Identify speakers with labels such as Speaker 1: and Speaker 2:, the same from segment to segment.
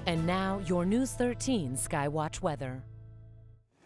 Speaker 1: And now, your News 13 Skywatch weather.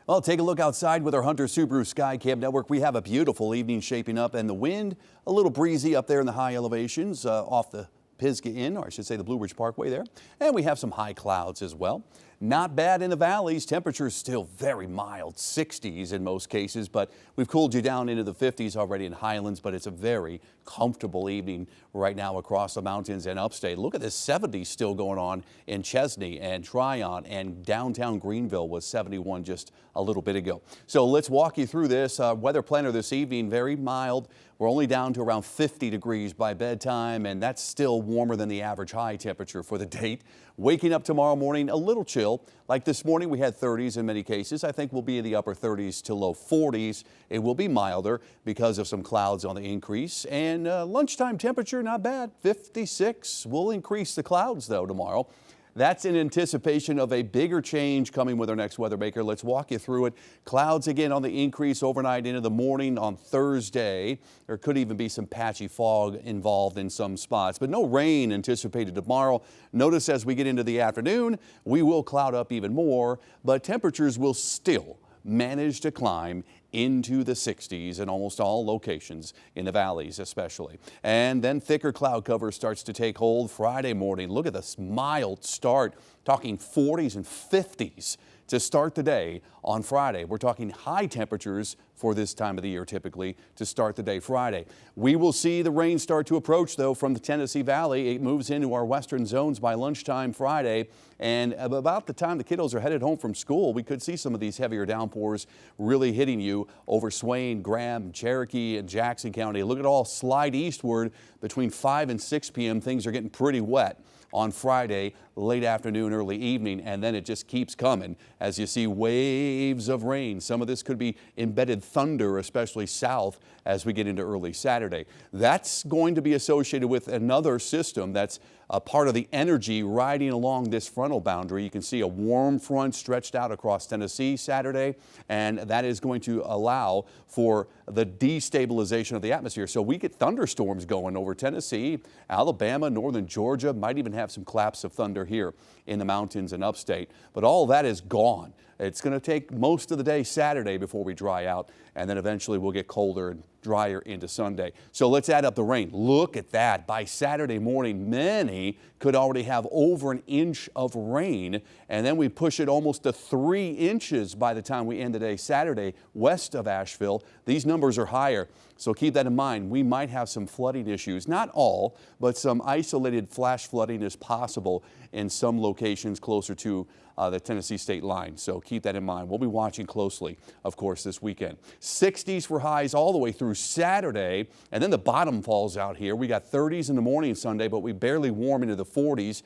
Speaker 2: Well, take a look outside with our Hunter Subaru Skycam network. We have a beautiful evening shaping up, and the wind a little breezy up there in the high elevations off the Pisgah Inn, or I should say the Blue Ridge Parkway there. And we have some high clouds as well. Not bad in the valleys. Temperatures still very mild, 60s in most cases, but we've cooled you down into the 50s already in Highlands, but it's a very comfortable evening right now across the mountains and upstate. Look at this 70s still going on in Chesney and Tryon, and downtown Greenville was 71 just a little bit ago. So let's walk you through this weather planner this evening. Very mild. We're only down to around 50 degrees by bedtime, and that's still warmer than the average high temperature for the date. Waking up tomorrow morning a little chill. Like this morning, we had 30s in many cases. I think we'll be in the upper 30s to low 40s. It will be milder because of some clouds on the increase. And lunchtime temperature, not bad, 56. We'll increase the clouds, though, tomorrow. That's in anticipation of a bigger change coming with our next weather maker. Let's walk you through it. Clouds again on the increase overnight into the morning on Thursday. There could even be some patchy fog involved in some spots, but no rain anticipated tomorrow. Notice as we get into the afternoon, we will cloud up even more, but temperatures will still manage to climb into the 60s in almost all locations, in the valleys especially. And then thicker cloud cover starts to take hold Friday morning. Look at this mild start, talking 40s and 50s to start the day on Friday. We're talking high temperatures for this time of the year typically to start the day Friday. We will see the rain start to approach, though, from the Tennessee Valley. It moves into our western zones by lunchtime Friday, and about the time the kiddos are headed home from school, we could see some of these heavier downpours really hitting you over Swain, Graham, Cherokee, and Jackson County. Look at all slide eastward between 5 and 6 p.m. Things are getting pretty wet on Friday, late afternoon, early evening, and then it just keeps coming as you see waves of rain. Some of this could be embedded thunder, especially south as we get into early Saturday. That's going to be associated with another system that's a part of the energy riding along this frontal boundary. You can see a warm front stretched out across Tennessee Saturday, and that is going to allow for the destabilization of the atmosphere. So we get thunderstorms going over Tennessee, Alabama, northern Georgia, might even have some claps of thunder here in the mountains and upstate. But all that is gone. It's going to take most of the day Saturday before we dry out, and then eventually we'll get colder and drier into Sunday. So let's add up the rain. Look at that. By Saturday morning, many could already have over an inch of rain, and then we push it almost to 3 inches by the time we end the day Saturday west of Asheville. These numbers are higher, so keep that in mind. We might have some flooding issues. Not all, but some isolated flash flooding is possible in some locations closer to the Tennessee state line. So keep that in mind. We'll be watching closely, of course, this weekend. 60s for highs all the way through Saturday, and then the bottom falls out here. We got 30s in the morning Sunday, but we barely warm into the 40s.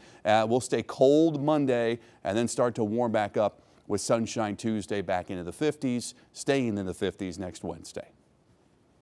Speaker 2: We'll stay cold Monday and then start to warm back up with sunshine Tuesday, back into the 50s, staying in the 50s next Wednesday.